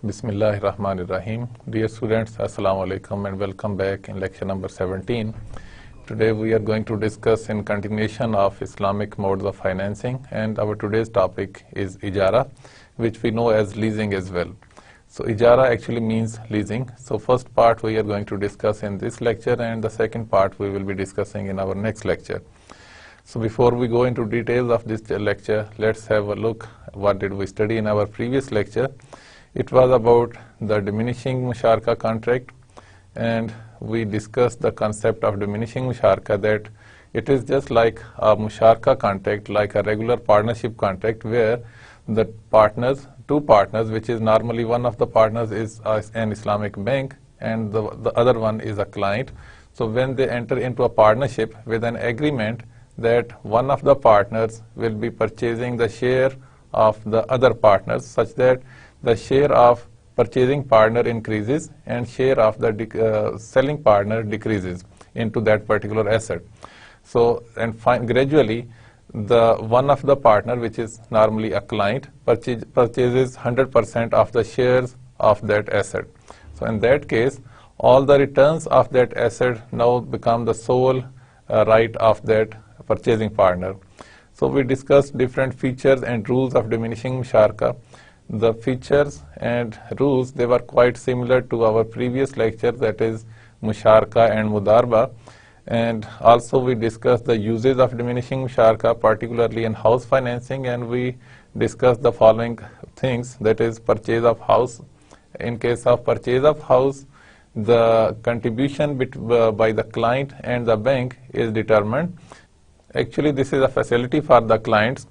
Bismillahirrahmanirrahim. Dear students, Assalamu alaikum and welcome back in lecture number 17. Today we are going to discuss in continuation of Islamic modes of financing, and our today's topic is ijara, which we know as leasing as well. So ijara actually means leasing. So first part we are going to discuss in this lecture, and the second part we will be discussing in our next lecture. So before we go into details of this lecture, let's have a look what did we study in our previous lecture. It was about the diminishing musharaka contract, and we discussed the concept of diminishing musharaka, that it is just like a musharaka contract, like a regular partnership contract, where the partners, two partners, which is normally one of the partners is an Islamic bank and the other one is a client. So when they enter into a partnership with an agreement that one of the partners will be purchasing the share of the other partners, such that the share of purchasing partner increases and share of the selling partner decreases into that particular asset. So, and gradually, the one of the partner, which is normally a client, purchases 100% of the shares of that asset. So in that case, all the returns of that asset now become the sole right of that purchasing partner. So we discussed different features and rules of diminishing musharaka. The features and rules, they were quite similar to our previous lecture, that is musharaka and mudarba. And also we discussed the uses of diminishing musharaka, particularly in house financing, and we discussed the following things, that is purchase of house. In case of purchase of house, the contribution by the client and the bank is determined. Actually, this is a facility for the clients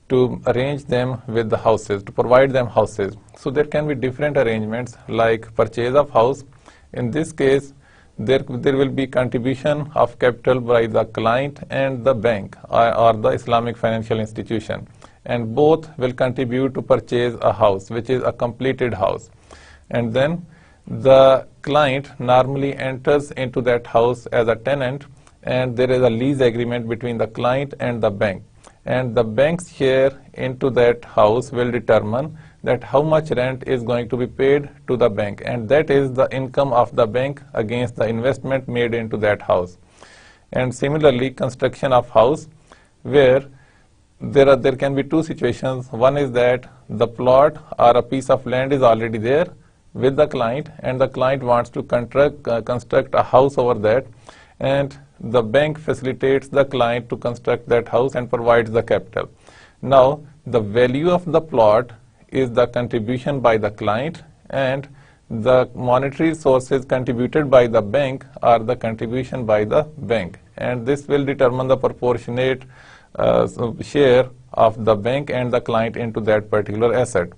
to arrange them with the houses, to provide them houses. So there can be different arrangements like purchase of house. In this case, there will be contribution of capital by the client and the bank or the Islamic financial institution, and both will contribute to purchase a house, which is a completed house. And then the client normally enters into that house as a tenant, and there is a lease agreement between the client and the bank. And the bank's share into that house will determine that how much rent is going to be paid to the bank, and that is the income of the bank against the investment made into that house. And similarly, construction of house, where there can be two situations. One is that the plot or a piece of land is already there with the client, and the client wants to construct a house over that, and the bank facilitates the client to construct that house and provides the capital. Now, the value of the plot is the contribution by the client, and the monetary sources contributed by the bank are the contribution by the bank. And this will determine the proportionate share of the bank and the client into that particular asset.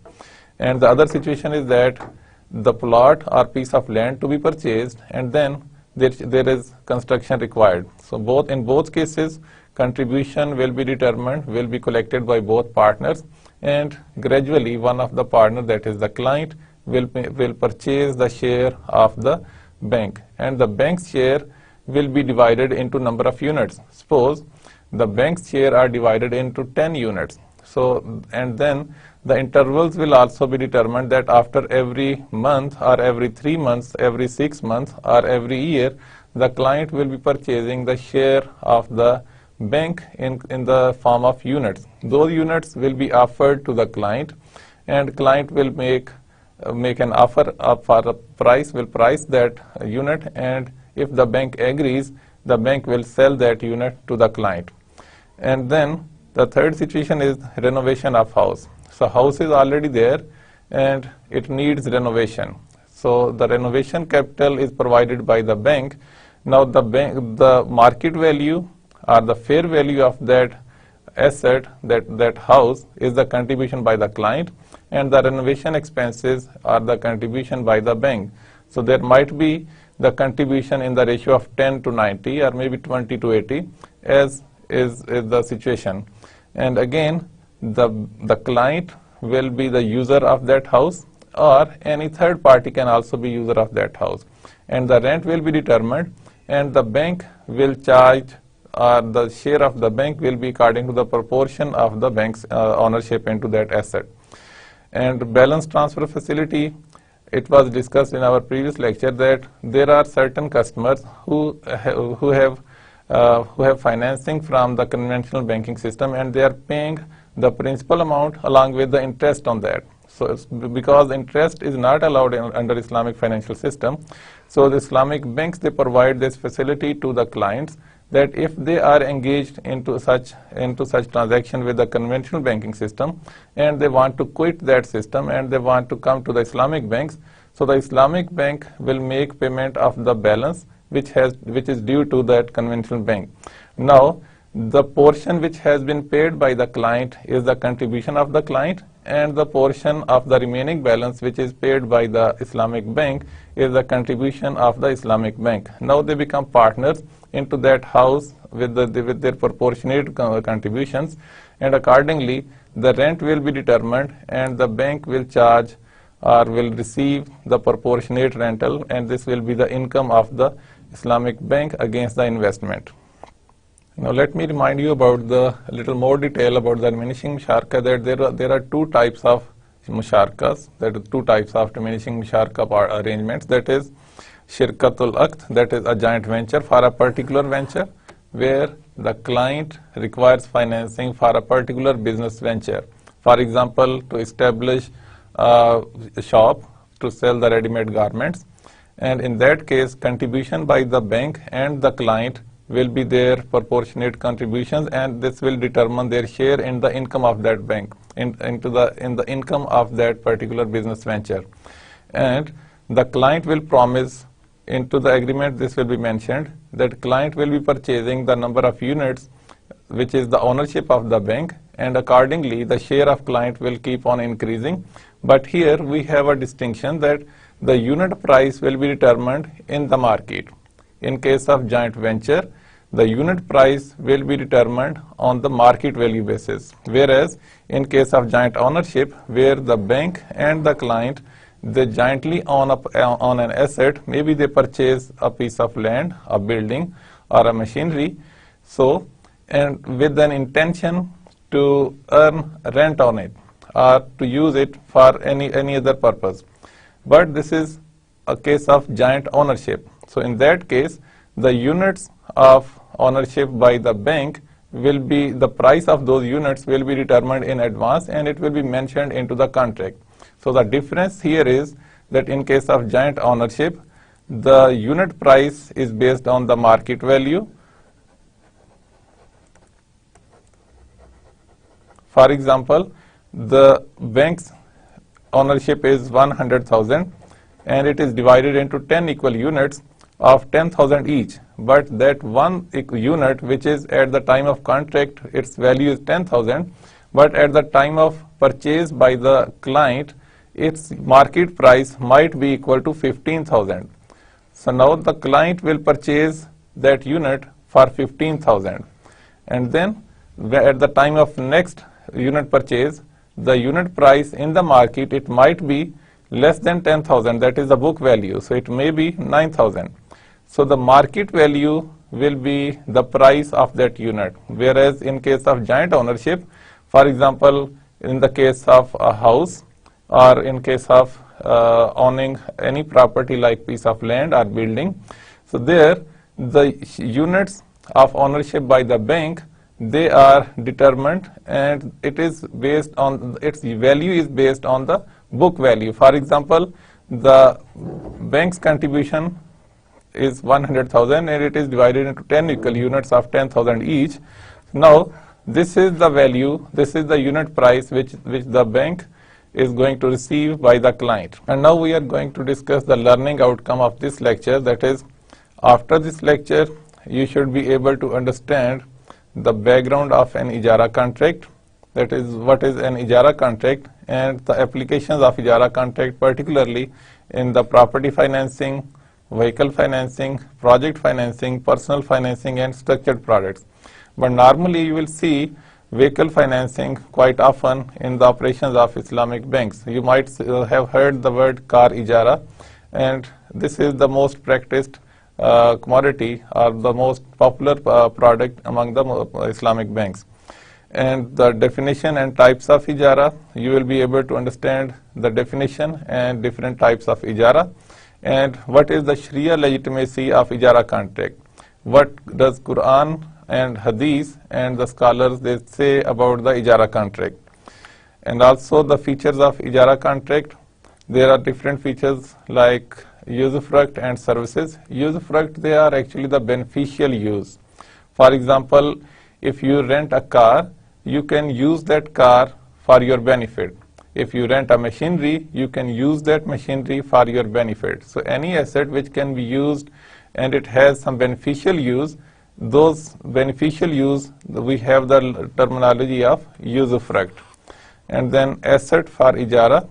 And the other situation is that the plot or piece of land to be purchased, and then there is construction required. So in both cases, contribution will be determined, will be collected by both partners, and gradually one of the partner, that is the client, will purchase the share of the bank, and the bank's share will be divided into number of units. Suppose the bank's share are divided into 10 units. So, and then the intervals will also be determined, that after every month or every 3 months, every 6 months or every year, the client will be purchasing the share of the bank in the form of units. Those units will be offered to the client, and client will make an offer for a price, will price that unit, and if the bank agrees, the bank will sell that unit to the client. And then the third situation is renovation of house. So house is already there and it needs renovation. So the renovation capital is provided by the bank. Now the market value or the fair value of that asset, that house, is the contribution by the client, and the renovation expenses are the contribution by the bank. So there might be the contribution in the ratio of 10 to 90 or maybe 20 to 80 as is the situation. And again, the client will be the user of that house, or any third party can also be user of that house. And the rent will be determined, and the bank will charge, or the share of the bank will be according to the proportion of the bank's ownership into that asset. And balance transfer facility, it was discussed in our previous lecture that there are certain customers who have financing from the conventional banking system, and they are paying the principal amount along with the interest on that. So because interest is not allowed under Islamic financial system, so the Islamic banks, they provide this facility to the clients that if they are engaged into such transaction with the conventional banking system and they want to quit that system and they want to come to the Islamic banks, so the Islamic bank will make payment of the balance which is due to that conventional bank. Now, the portion which has been paid by the client is the contribution of the client, and the portion of the remaining balance which is paid by the Islamic bank is the contribution of the Islamic bank. Now they become partners into that house with their proportionate contributions, and accordingly the rent will be determined and the bank will charge or will receive the proportionate rental, and this will be the income of the Islamic bank against the investment. Now let me remind you about the little more detail about the diminishing musharaka, that there are two types of musharakas, that is two types of diminishing musharaka arrangements, that is shirkatul aqd, that is a joint venture for a particular venture where the client requires financing for a particular business venture. For example, to establish a shop to sell the ready-made garments, and in that case contribution by the bank and the client will be their proportionate contributions, and this will determine their share in the income of that bank, in the income of that particular business venture. And the client will promise into the agreement, this will be mentioned, that client will be purchasing the number of units which is the ownership of the bank, and accordingly the share of client will keep on increasing. But here we have a distinction that the unit price will be determined in the market. In case of joint venture, the unit price will be determined on the market value basis, whereas in case of joint ownership, where the bank and the client, they jointly own an asset, maybe they purchase a piece of land, a building or a machinery, so and with an intention to earn rent on it or to use it for any other purpose. But this is a case of joint ownership. So in that case, the units of ownership by the bank will be, the price of those units will be determined in advance, and it will be mentioned into the contract. So the difference here is that in case of joint ownership, the unit price is based on the market value. For example, the bank's ownership is 100,000 and it is divided into 10 equal units of 10,000 each, but that one unit which is at the time of contract, its value is 10,000, but at the time of purchase by the client, its market price might be equal to 15,000. So now the client will purchase that unit for 15,000, and then at the time of next unit purchase, the unit price in the market, it might be less than 10,000, that is the book value, so it may be 9,000. So the market value will be the price of that unit, whereas in case of joint ownership, for example, in the case of a house or in case of owning any property like piece of land or building, so there the units of ownership by the bank, they are determined, and it is based on, its value is based on the book value. For example, the bank's contribution is 100,000 and it is divided into 10 equal units of 10,000 each. Now this is the value, this is the unit price which the bank is going to receive by the client. And now we are going to discuss the learning outcome of this lecture. That is, after this lecture you should be able to understand the background of an ijara contract, that is what is an ijara contract and the applications of ijara contract, particularly in the property financing vehicle financing, project financing, personal financing, and structured products. But normally you will see vehicle financing quite often in the operations of Islamic banks. You might have heard the word car ijara, and this is the most practiced commodity or the most popular product among the Islamic banks. And the definition and types of ijara, you will be able to understand the definition and different types of ijara, and what is the Sharia legitimacy of ijara contract. What does Quran and Hadith and the scholars they say about the ijara contract, and also the features of ijara contract. There are different features like usufruct and services. Usufruct, they are actually the beneficial use. For example, if you rent a car, you can use that car for your benefit. If you rent a machinery, you can use that machinery for your benefit. So any asset which can be used and it has some beneficial use, those beneficial use, we have the terminology of usufruct. And then asset for ijara,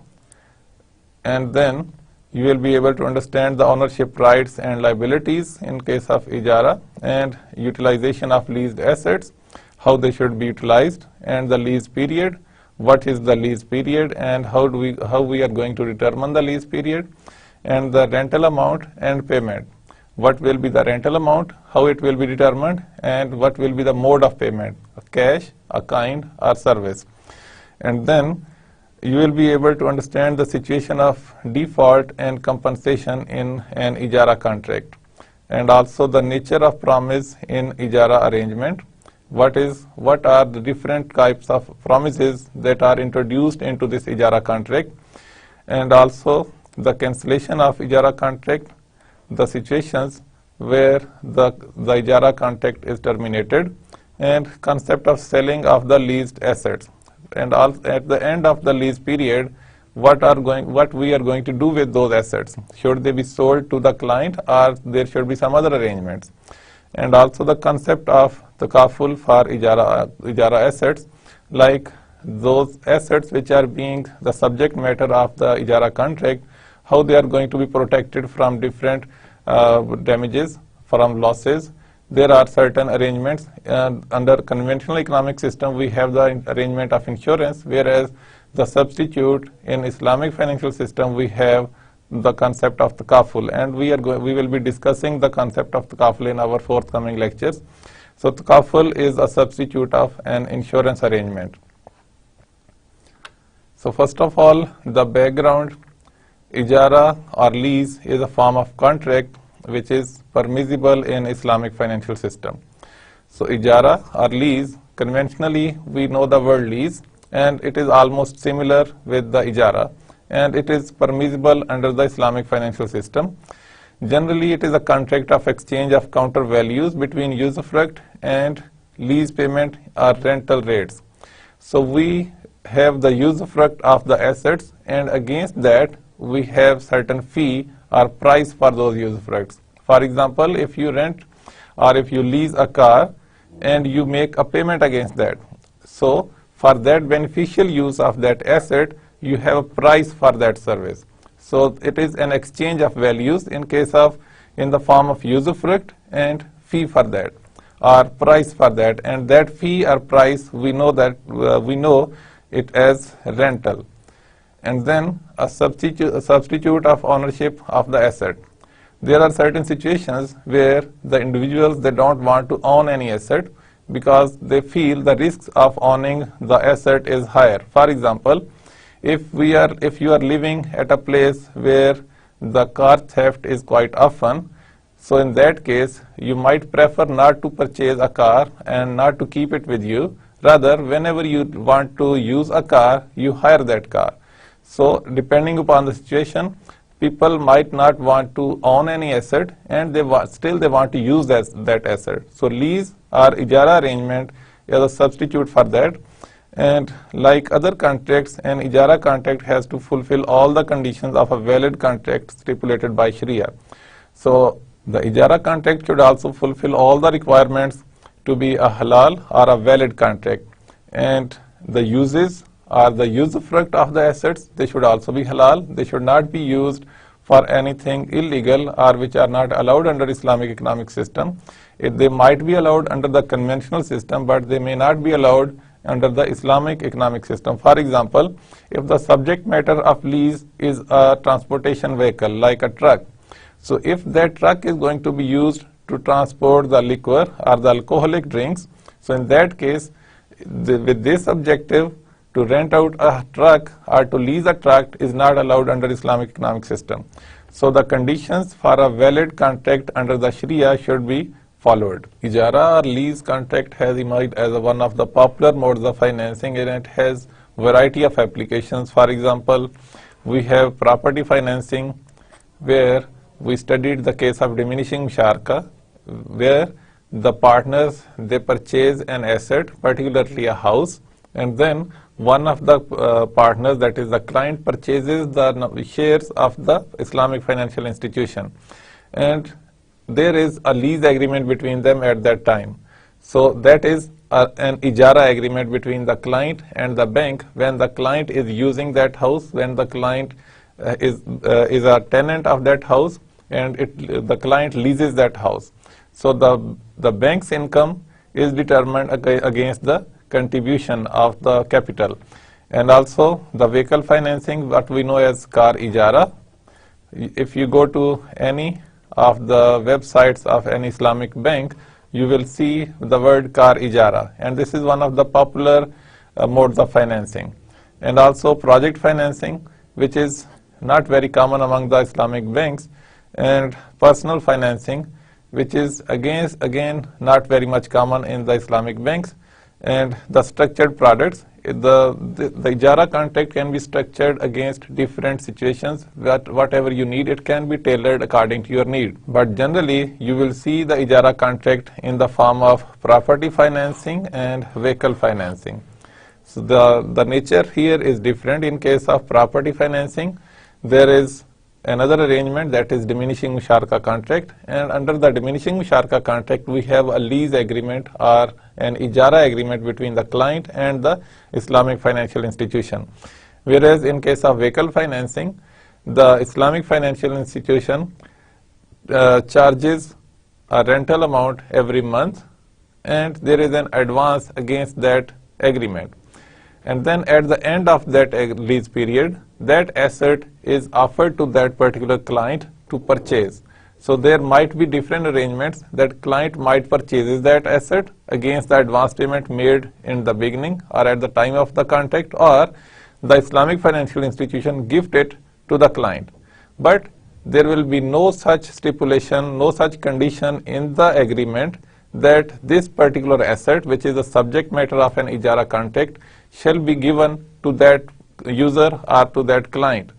and then you will be able to understand the ownership rights and liabilities in case of ijara, and utilization of leased assets, how they should be utilized, and the lease period, what is the lease period, and how we are going to determine the lease period, and the rental amount and payment. What will be the rental amount, how it will be determined, and what will be the mode of payment, a cash, a kind, or service. And then you will be able to understand the situation of default and compensation in an ijara contract, and also the nature of promise in ijara arrangement. What are the different types of promises that are introduced into this ijara contract, and also the cancellation of ijara contract, the situations where the ijara contract is terminated, and concept of selling of the leased assets. And at the end of the lease period, what we are going to do with those assets. Should they be sold to the client, or there should be some other arrangements? And also the concept of takaful for ijara assets, like those assets which are being the subject matter of the ijara contract, how they are going to be protected from different damages, from losses. There are certain arrangements. Under conventional economic system, we have the arrangement of insurance, whereas the substitute in Islamic financial system, we have the concept of takaful, and we will be discussing the concept of takaful in our forthcoming lectures. So takaful is a substitute of an insurance arrangement. So first of all, the background. Ijara or lease is a form of contract which is permissible in Islamic financial system. So ijara or lease, conventionally we know the word lease, and it is almost similar with the ijara, and it is permissible under the Islamic financial system. Generally, it is a contract of exchange of counter values between usufruct and lease payment or rental rates. So we have the usufruct of the assets, and against that we have certain fee or price for those usufructs. For example, if you rent or if you lease a car and you make a payment against that, so for that beneficial use of that asset, you have a price for that service. So it is an exchange of values in the form of usufruct and fee for that, or price for that, and that fee or price we know it as rental. And then a substitute of ownership of the asset. There are certain situations where the individuals, they don't want to own any asset because they feel the risks of owning the asset is higher. For example, if you are living at a place where the car theft is quite often, so in that case you might prefer not to purchase a car and not to keep it with you. Rather, whenever you want to use a car, you hire that car. So depending upon the situation, people might not want to own any asset, and they want to use that asset. So lease or ijara arrangement is a substitute for that. And like other contracts, an ijara contract has to fulfill all the conditions of a valid contract stipulated by Sharia. So the ijara contract should also fulfill all the requirements to be a halal or a valid contract. And the uses or the usufruct of the assets, they should also be halal. They should not be used for anything illegal or which are not allowed under Islamic economic system. They might be allowed under the conventional system, but they may not be allowed under the Islamic economic system. For example, if the subject matter of lease is a transportation vehicle like a truck, so if that truck is going to be used to transport the liquor or the alcoholic drinks, so in that case, with this objective, to rent out a truck or to lease a truck is not allowed under Islamic economic system. So the conditions for a valid contract under the Sharia should be followed. Ijara or lease contract has emerged as one of the popular modes of financing, and it has variety of applications. For example, we have property financing, where we studied the case of diminishing musharaka, where the partners, they purchase an asset, particularly a house, and then one of the partners, that is the client, purchases the shares of the Islamic financial institution, and there is a lease agreement between them at that time. So that is an ijara agreement between the client and the bank when the client is using that house, when the client is a tenant of that house, and the client leases that house. So the bank's income is determined against the contribution of the capital. And also the vehicle financing, what we know as car ijara. If you go to any of the websites of an Islamic bank, you will see the word car ijara, and this is one of the popular modes of financing. And also project financing, which is not very common among the Islamic banks, and personal financing, which is again not very much common in the Islamic banks. And the structured products, the ijara contract can be structured against different situations, that whatever you need, it can be tailored according to your need. But generally, you will see the ijara contract in the form of property financing and vehicle financing. So the nature here is different. In case of property financing, there is another arrangement, that is diminishing musharaka contract, and under the diminishing musharaka contract we have a lease agreement or an ijara agreement between the client and the Islamic financial institution. Whereas in case of vehicle financing, the Islamic financial institution charges a rental amount every month, and there is an advance against that agreement. And then at the end of that lease period, that asset is offered to that particular client to purchase. So there might be different arrangements that client might purchase that asset against the advance payment made in the beginning or at the time of the contract, or the Islamic financial institution gift it to the client. But there will be no such stipulation, no such condition in the agreement that this particular asset, which is the subject matter of an ijara contract, shall be given to that user or to that client.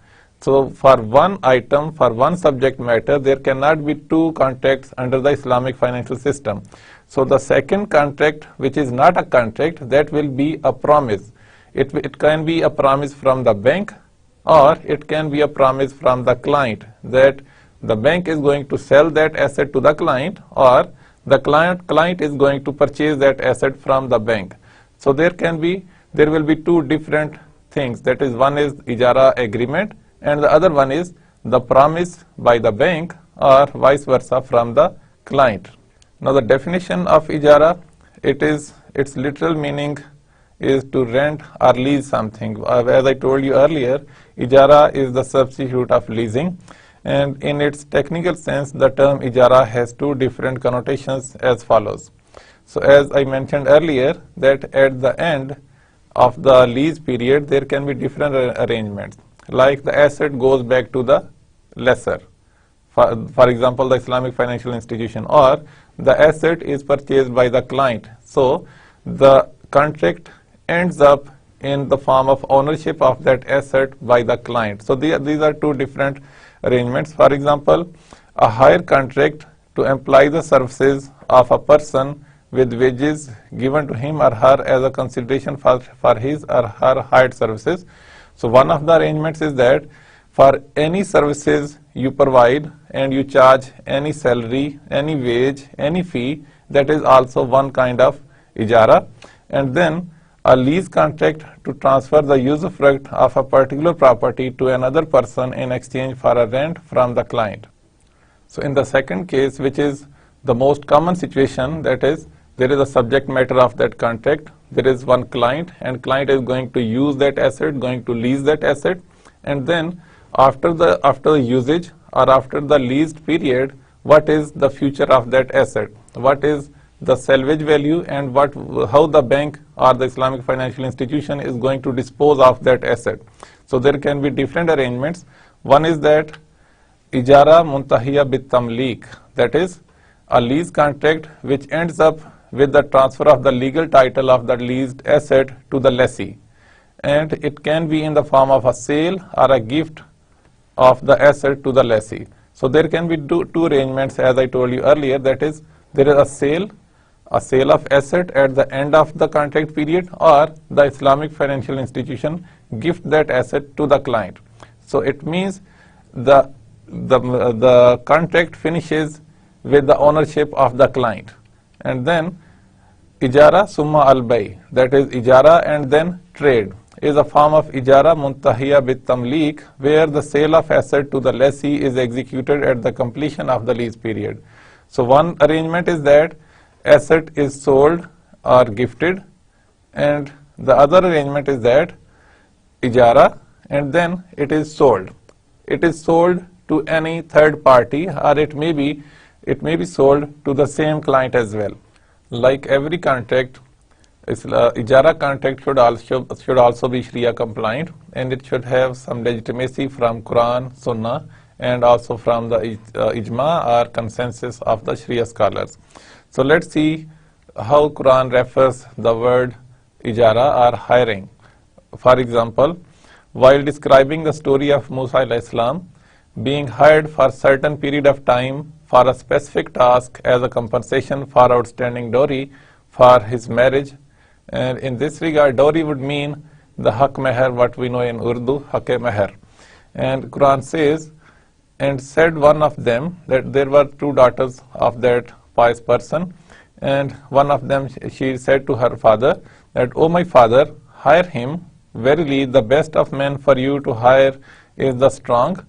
So for one item, for one subject matter, there cannot be two contracts under the Islamic financial system. So the second contract, which is not a contract, that will be a promise. It can be a promise from the bank, or it can be a promise from the client, that the bank is going to sell that asset to the client, or the client is going to purchase that asset from the bank. So there will be two different things. That is, one is ijara agreement, and the other one is the promise by the bank, or vice versa from the client. Now the definition of ijara, its literal meaning is to rent or lease something. As I told you earlier, ijara is the substitute of leasing, and in its technical sense, the term ijara has two different connotations as follows. So as I mentioned earlier, that at the end of the lease period, there can be different arrangements, like the asset goes back to the lessor, for example the Islamic financial institution, or the asset is purchased by the client. So the contract ends up in the form of ownership of that asset by the client. So these are two different arrangements. For example, a hire contract to employ the services of a person with wages given to him or her as a consideration for his or her hired services. So one of the arrangements is that for any services you provide and you charge any salary, any wage, any fee, that is also one kind of ijara. And then a lease contract to transfer the usufruct of a particular property to another person in exchange for a rent from the client. So in the second case, which is the most common situation, that is, there is a subject matter of that contract, there is one client, and client is going to use that asset, going to lease that asset, and then after the usage or after the leased period, what is the future of that asset? What is the salvage value, and how the bank or the Islamic financial institution is going to dispose of that asset? So there can be different arrangements. One is that ijara muntahiya bit tamlik, that is a lease contract which ends up with the transfer of the legal title of the leased asset to the lessee, and it can be in the form of a sale or a gift of the asset to the lessee. So there can be two arrangements, as I told you earlier, that is, there is a sale of asset at the end of the contract period, or the Islamic financial institution gift that asset to the client. So it means the contract finishes with the ownership of the client, and then ijara summa al-bay, that is ijara and then trade, is a form of ijara muntahiya bit tamlik, where the sale of asset to the lessee is executed at the completion of the lease period. So one arrangement is that asset is sold or gifted, and the other arrangement is that ijara and then it is sold. It is sold to any third party, or it may be sold to the same client as well. Like every contract, ijara contract should also be Sharia compliant, and it should have some legitimacy from Quran, Sunnah, and also from the ijma or consensus of the Sharia scholars. So let's see how Quran refers the word ijara or hiring. For example, while describing the story of Musa alayhi salam being hired for a certain period of time for a specific task as a compensation for outstanding dowry for his marriage, and in this regard dowry would mean the haq meher, what we know in Urdu, haq meher. And Quran says, and said one of them, that there were two daughters of that pious person, and one of them she said to her father that, O my father, hire him. Verily the best of men for you to hire is the strong,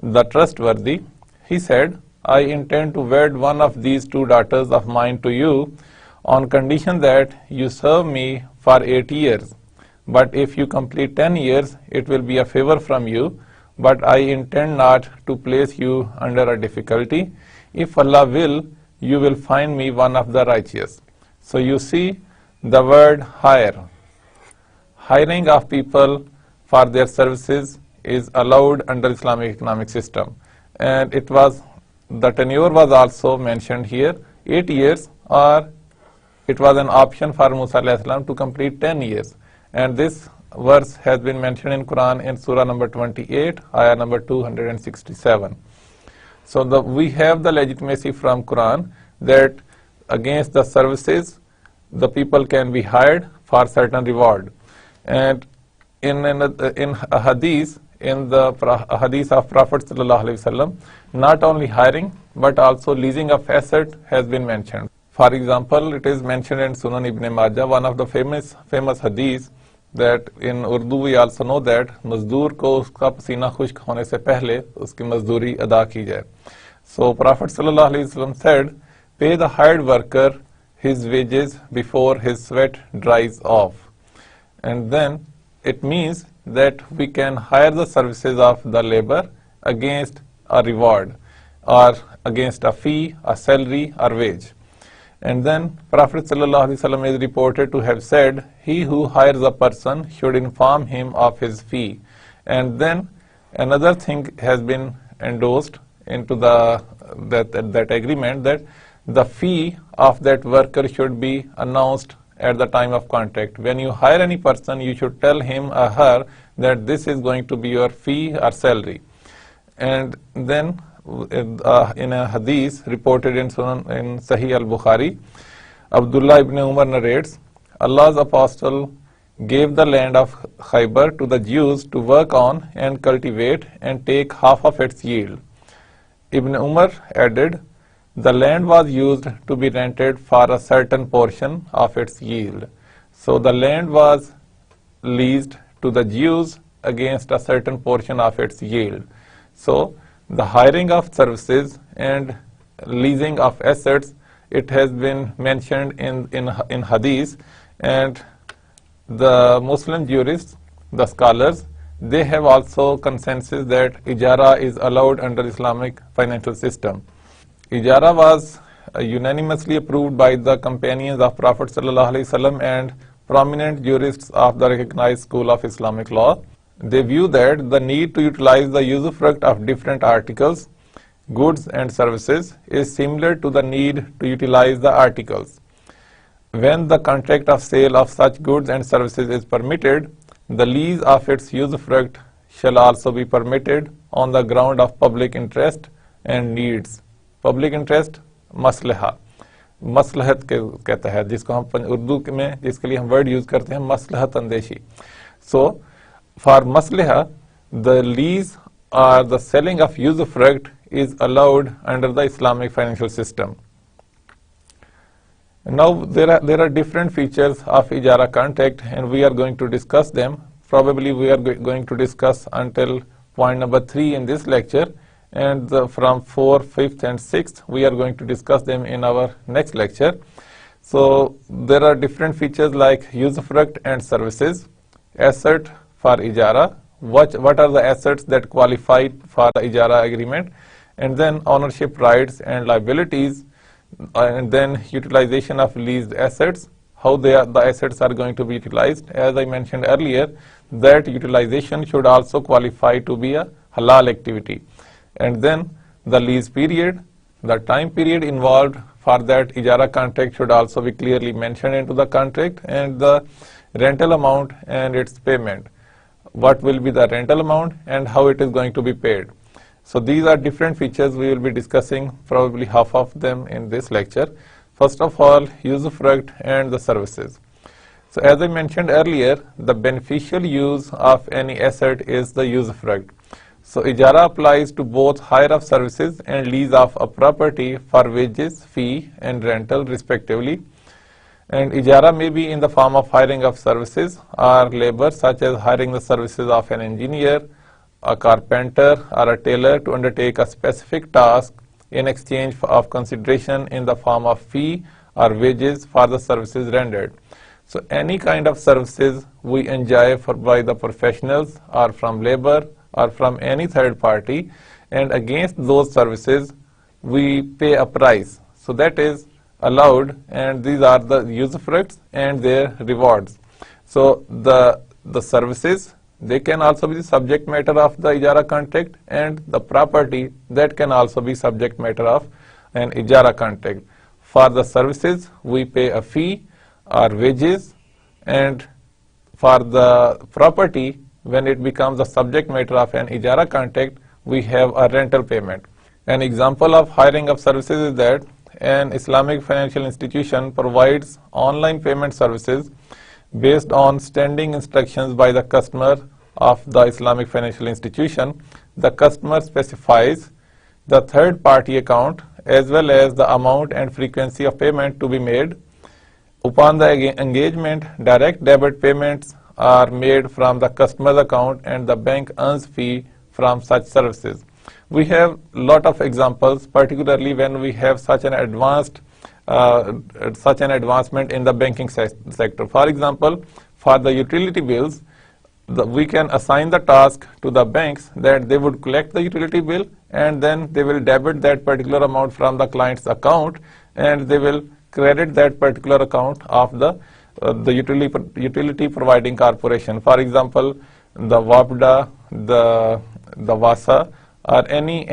the trustworthy. He said, I intend to wed one of these two daughters of mine to you on condition that you serve me for 8 years. But if you complete 10 years, it will be a favor from you, but I intend not to place you under a difficulty. If Allah will, you will find me one of the righteous. So you see the word hire. Hiring of people for their services is allowed under Islamic economic system, and the tenure was also mentioned here, 8 years, or it was an option for Musa alayhi salam to complete 10 years. And this verse has been mentioned in Quran in Surah number 28, ayah number 267. So we have the legitimacy from Quran that against the services, the people can be hired for certain reward. And in a hadith, in the hadith of Prophet ﷺ, not only hiring but also leasing of asset has been mentioned. For example, it is mentioned in Sunan Ibn Majah, one of the famous hadith, that in Urdu we also know that mazdoor ko uska pasina khushk hone se pehle uski mazduri ada ki jaye. So Prophet ﷺ said, pay the hired worker his wages before his sweat dries off. And then it means that we can hire the services of the labor against a reward, or against a fee, a salary, or wage. And then Prophet ﷺ is reported to have said, he who hires a person should inform him of his fee. And then another thing has been endorsed into that agreement, that the fee of that worker should be announced at the time of contract. When you hire any person, you should tell him or her that this is going to be your fee or salary. And then in a hadith reported in Sahih al-Bukhari, Abdullah ibn Umar narrates, Allah's apostle gave the land of Khaybar to the Jews to work on and cultivate and take half of its yield. Ibn Umar added, the land was used to be rented for a certain portion of its yield. So the land was leased to the Jews against a certain portion of its yield. So the hiring of services and leasing of assets, it has been mentioned in Hadith, and the Muslim jurists, the scholars, they have also consensus that ijara is allowed under Islamic financial system. Ijara was unanimously approved by the companions of Prophet ﷺ and prominent jurists of the recognized school of Islamic law. They view that the need to utilize the usufruct of different articles, goods and services is similar to the need to utilize the articles. When the contract of sale of such goods and services is permitted, the lease of its usufruct shall also be permitted on the ground of public interest and needs. Public interest, मसलहा, मसलहत के तहत, जिसको हम उर्दू में जिसके लिए हम word use करते हैं मसलहत अंदेशी. So, for maslaha, the lease or the selling of usufruct is allowed under the Islamic financial system. Now there are different features of ijara contract, and we are going to discuss them. Probably we are going to discuss until point number 3 in this lecture, and from 4, 5th and 6th we are going to discuss them in our next lecture. So there are different features like usufruct and services, asset for ijara, what are the assets that qualify for the ijara agreement, and then ownership rights and liabilities, and then utilization of leased assets, how the assets are going to be utilized. As I mentioned earlier, that utilization should also qualify to be a halal activity. And then the lease period, the time period involved for that ijara contract should also be clearly mentioned into the contract, and the rental amount and its payment. What will be the rental amount and how it is going to be paid. So these are different features we will be discussing, probably half of them in this lecture. First of all, usufruct and the services. So as I mentioned earlier, the beneficial use of any asset is the usufruct. So ijara applies to both hire of services and lease of a property for wages, fee and rental respectively. And ijara may be in the form of hiring of services or labor, such as hiring the services of an engineer, a carpenter or a tailor to undertake a specific task in exchange of consideration in the form of fee or wages for the services rendered. So any kind of services we enjoy by the professionals or from labor or from any third party, and against those services we pay a price. So that is allowed, and these are the usufructs and their rewards. So the services, they can also be the subject matter of the ijara contract, and the property, that can also be subject matter of an ijara contract. For the services we pay a fee or wages, and for the property, when it becomes the subject matter of an ijara contract, we have a rental payment. An example of hiring of services is that an Islamic financial institution provides online payment services based on standing instructions by the customer of the Islamic financial institution. The customer specifies the third party account as well as the amount and frequency of payment to be made. Upon the engagement, direct debit payments are made from the customer's account, and the bank earns fee from such services. We have lot of examples, particularly when we have such an advancement in the banking sector. For example, for the utility bills, we can assign the task to the banks that they would collect the utility bill, and then they will debit that particular amount from the client's account, and they will credit that particular account of the utility providing corporation. For example, the WAPDA, the WASA, or any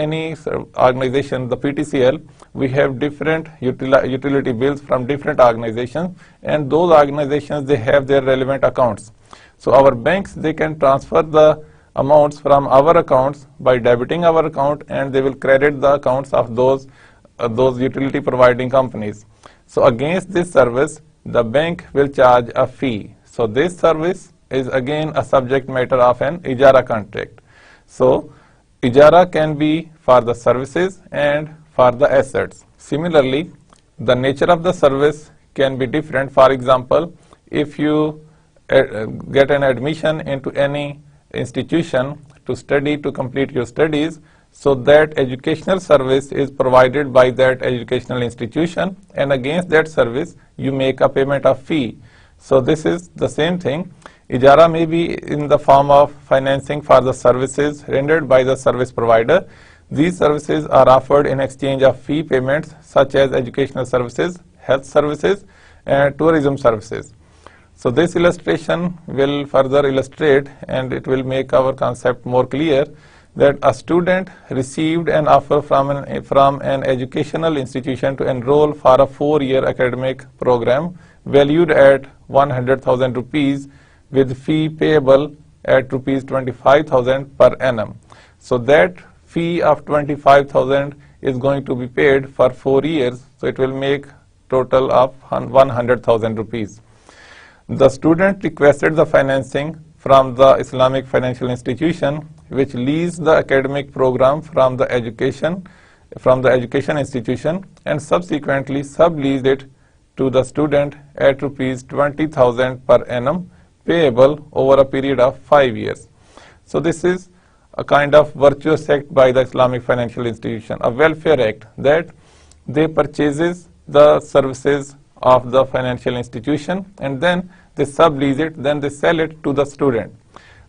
organization, the PTCL, we have different utility bills from different organizations, and those organizations, they have their relevant accounts. So our banks, they can transfer the amounts from our accounts by debiting our account, and they will credit the accounts of those utility providing companies. So against this service, the bank will charge a fee. So this service is again a subject matter of an ijara contract. So ijara can be for the services and for the assets. Similarly, the nature of the service can be different. For example, if you get an admission into any institution to study, to complete your studies, so that educational service is provided by that educational institution, and against that service you make a payment of fee. So this is the same thing. Ijara may be in the form of financing for the services rendered by the service provider. These services are offered in exchange of fee payments such as educational services, health services, and tourism services. So this illustration will further illustrate, and it will make our concept more clear, that a student received an offer from an educational institution to enroll for a 4-year academic program valued at 100,000 rupees with fee payable at rupees 25,000 per annum. So that fee of 25,000 is going to be paid for 4 years, so it will make total of 100,000 rupees. The student requested the financing from the Islamic financial institution, which leased the academic program from the education institution, and subsequently subleased it to the student at rupees 20,000 per annum, payable over a period of 5 years. So this is a kind of virtuous act by the Islamic financial institution, a welfare act, that they purchases the services of the financial institution and then they sublease it, then they sell it to the student.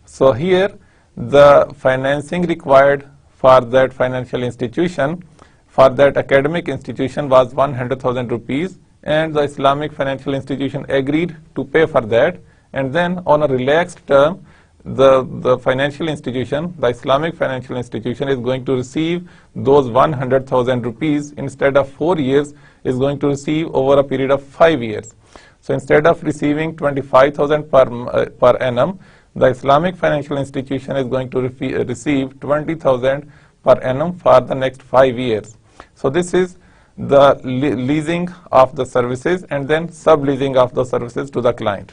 So here the financing required for that financial institution, for that academic institution, was 100,000 rupees, and the Islamic financial institution agreed to pay for that, and then on a relaxed term the financial institution, the Islamic financial institution, is going to receive those 100,000 rupees instead of 4 years, is going to receive over a period of 5 years. So instead of receiving 25,000 per annum, the Islamic financial institution is going to receive 20,000 per annum for the next 5 years. So this is the leasing of the services and then subleasing of the services to the client.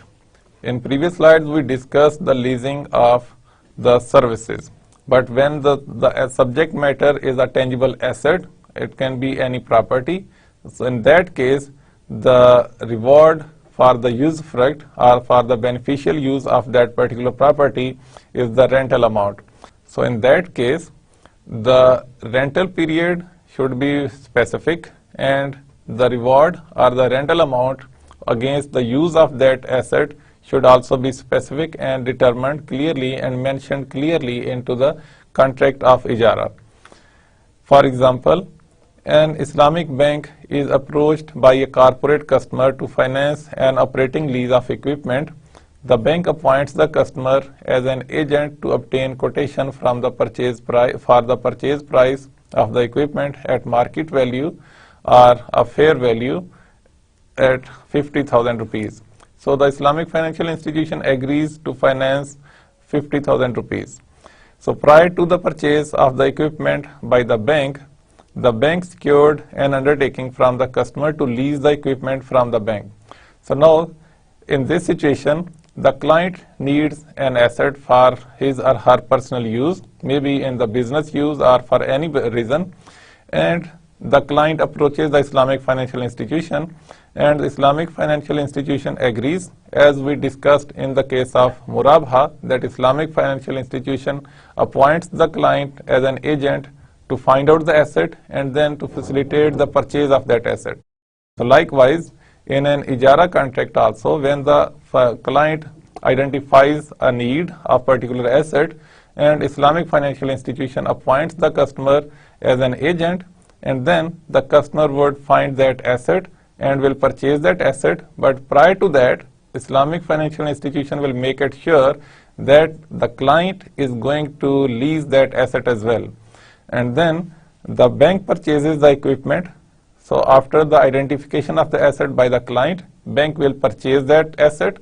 In previous slides, we discussed the leasing of the services. But when the subject matter is a tangible asset, it can be any property. So in that case, the reward for the usufruct or for the beneficial use of that particular property is the rental amount. So in that case, the rental period should be specific, and the reward or the rental amount against the use of that asset should also be specific and determined clearly and mentioned clearly into the contract of ijara. For example, an Islamic bank is approached by a corporate customer to finance an operating lease of equipment. The bank appoints the customer as an agent to obtain quotation from the purchase price for the purchase price of the equipment at market value or a fair value at 50,000 rupees. So the Islamic financial institution agrees to finance 50,000 rupees. So prior to the purchase of the equipment by the bank secured an undertaking from the customer to lease the equipment from the bank. So now, in this situation, the client needs an asset for his or her personal use, maybe in the business use or for any reason, and the client approaches the Islamic financial institution, and the Islamic financial institution agrees, as we discussed in the case of Murabha, that Islamic financial institution appoints the client as an agent to find out the asset and then to facilitate the purchase of that asset. So likewise, in an ijara contract also, when the client identifies a need of particular asset and Islamic financial institution appoints the customer as an agent, and then the customer would find that asset and will purchase that asset, but prior to that, Islamic financial institution will make it sure that the client is going to lease that asset as well. And then the bank purchases the equipment. So after the identification of the asset by the client, bank will purchase that asset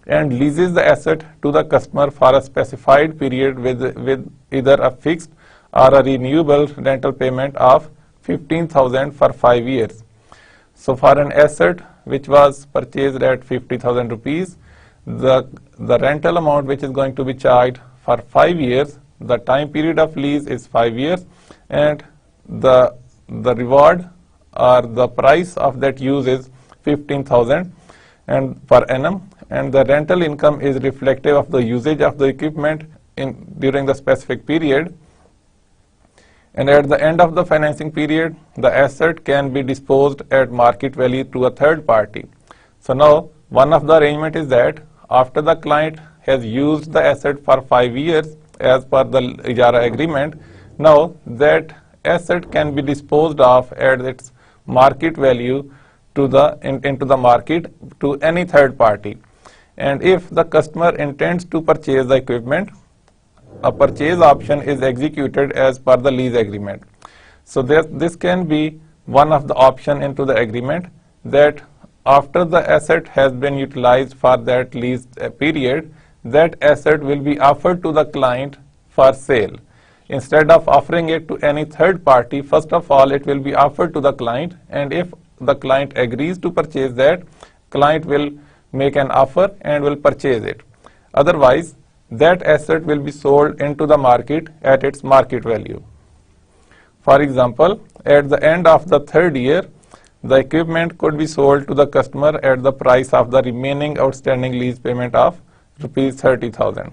and leases the asset to the customer for a specified period with either a fixed or a renewable rental payment of 15,000 for 5 years. So for an asset which was purchased at 50,000 rupees, the rental amount which is going to be charged for 5 years, the time period of lease is 5 years, and the reward or the price of that use is 15,000 and per annum, and the rental income is reflective of the usage of the equipment during the specific period. And at the end of the financing period, the asset can be disposed at market value to a third party. So now, one of the arrangement is that after the client has used the asset for 5 years as per the Ijara agreement, now that asset can be disposed of at its market value into the market to any third party. And if the customer intends to purchase the equipment, a purchase option is executed as per the lease agreement. So this can be one of the option into the agreement, that after the asset has been utilized for that lease period, that asset will be offered to the client for sale. Instead of offering it to any third party, first of all it will be offered to the client, and if the client agrees to purchase that, client will make an offer and will purchase it. Otherwise, that asset will be sold into the market at its market value. For example, at the end of the third year, the equipment could be sold to the customer at the price of the remaining outstanding lease payment of rupees 30,000.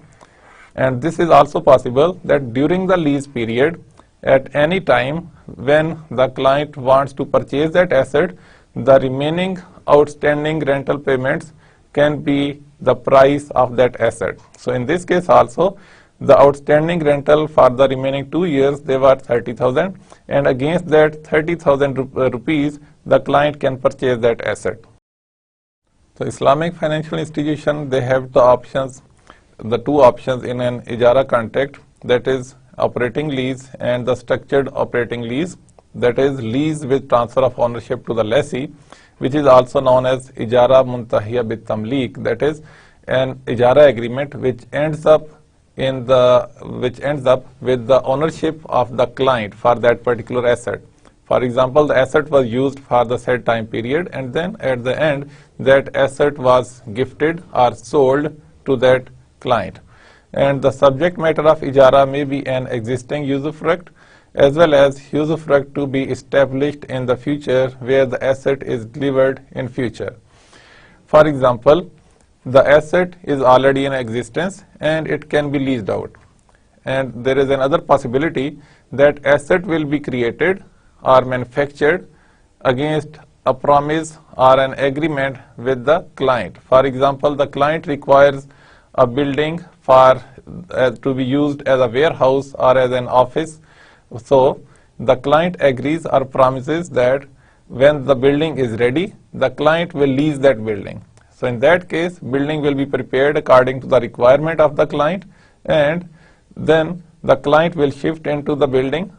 And this is also possible that during the lease period, at any time when the client wants to purchase that asset, the remaining outstanding rental payments can be the price of that asset. So in this case also, the outstanding rental for the remaining 2 years, they were 30,000, and against that 30,000 rupees, the client can purchase that asset. So Islamic financial institution, they have the options, the two options in an Ijara contract, that is operating lease and the structured operating lease, that is lease with transfer of ownership to the lessee, which is also known as Ijara Muntahiya bit Tamlik, that is an Ijara agreement which ends up with the ownership of the client for that particular asset. For example, the asset was used for the set time period, and then at the end that asset was gifted or sold to that client. And the subject matter of Ijara may be an existing usufruct as well as usufruct to be established in the future where the asset is delivered in future. For example, the asset is already in existence and it can be leased out. And there is another possibility that asset will be created or manufactured against a promise or an agreement with the client. For example, the client requires a building to be used as a warehouse or as an office. So the client agrees or promises that when the building is ready, the client will lease that building. So in that case, building will be prepared according to the requirement of the client, and then the client will shift into the building.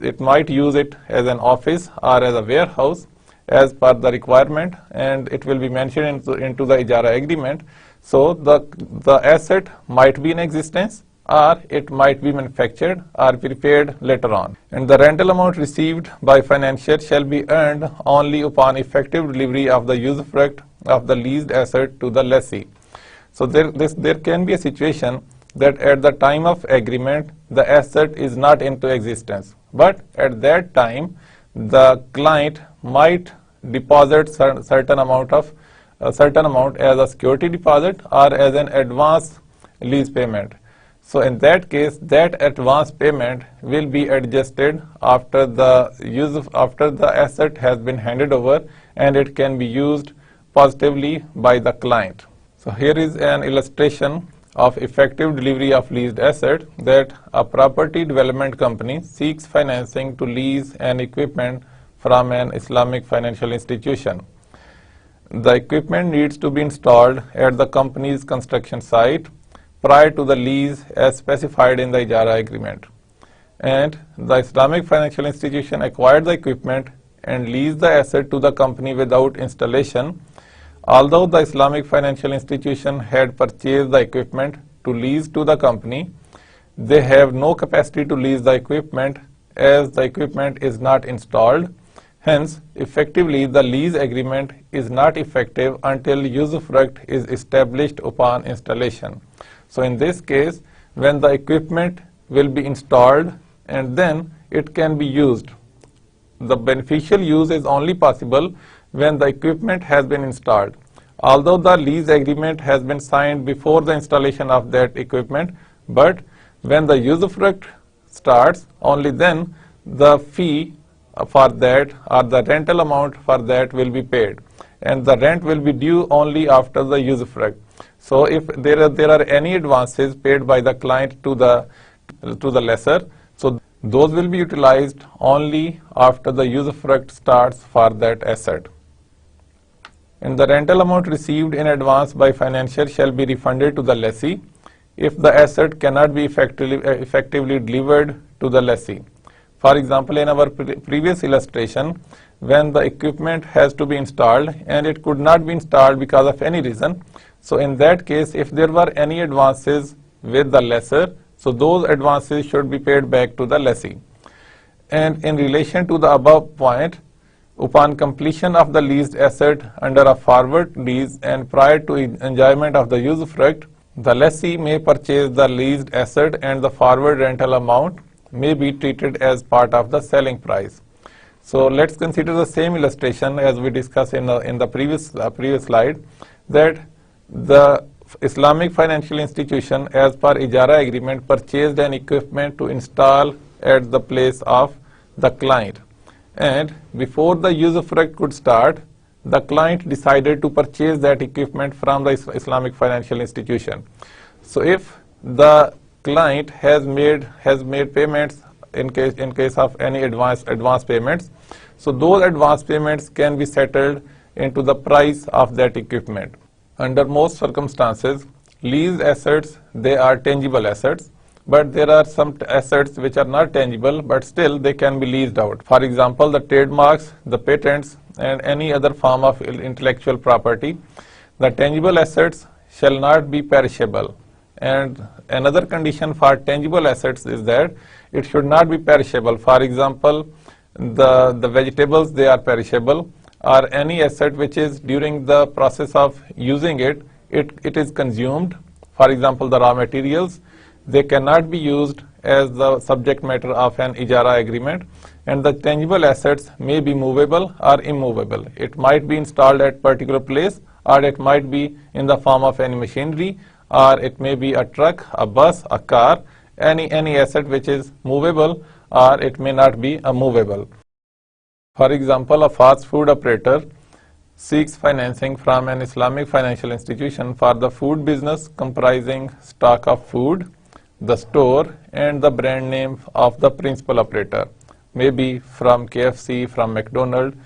It might use it as an office or as a warehouse as per the requirement, and it will be mentioned into the Ijara agreement. So the asset might be in existence, or it might be manufactured or prepared later on. And the rental amount received by financier shall be earned only upon effective delivery of the usufruct of the leased asset to the lessee. So there can be a situation that at the time of agreement, the asset is not into existence. But at that time, the client might deposit certain amount as a security deposit or as an advance lease payment. So in that case, that advance payment will be adjusted after the asset has been handed over, and it can be used positively by the client. So here is an illustration of effective delivery of leased asset, that a property development company seeks financing to lease an equipment from an Islamic financial institution. The equipment needs to be installed at the company's construction site prior to the lease as specified in the Ijara agreement. And the Islamic financial institution acquired the equipment and leased the asset to the company without installation. Although the Islamic financial institution had purchased the equipment to lease to the company, they have no capacity to lease the equipment as the equipment is not installed. Hence, effectively, the lease agreement is not effective until usufruct is established upon installation. So in this case, when the equipment will be installed and then it can be used, the beneficial use is only possible when the equipment has been installed. although the lease agreement has been signed before the installation of that equipment, but when the usufruct starts, only then the fee for that or the rental amount for that will be paid, and the rent will be due only after the usufruct. So if there are any advances paid by the client to the lessor, so those will be utilized only after the usufruct starts for that asset. And the rental amount received in advance by financier shall be refunded to the lessee if the asset cannot be effectively delivered to the lessee. For example, in our previous illustration, when the equipment has to be installed and it could not be installed because of any reason, so in that case, if there were any advances with the lessor, so those advances should be paid back to the lessee. And in relation to the above point, upon completion of the leased asset under a forward lease and prior to enjoyment of the usufruct, the lessee may purchase the leased asset and the forward rental amount may be treated as part of the selling price. So let's consider the same illustration as we discussed in the previous slide, that the Islamic financial institution as per Ijara agreement purchased an equipment to install at the place of the client, and before the usufruct could start, the client decided to purchase that equipment from the Islamic financial institution. So if the client has made payments in case of any advance payments, so those advance payments can be settled into the price of that equipment. Under most circumstances, leased assets, they are tangible assets, but there are some assets which are not tangible, but still they can be leased out. For example, the trademarks, the patents, and any other form of intellectual property. The tangible assets shall not be perishable. And another condition for tangible assets is that it should not be perishable. For example, the vegetables, they are perishable, or any asset which is during the process of using it is consumed. For example, the raw materials, they cannot be used as the subject matter of an Ijara agreement, and the tangible assets may be movable or immovable. It might be installed at particular place, or it might be in the form of any machinery, or it may be a truck, a bus, a car, any asset which is movable, or it may not be movable. For example, a fast food operator seeks financing from an Islamic financial institution for the food business comprising stock of food, the store, and the brand name of the principal operator, maybe from KFC, from McDonald's,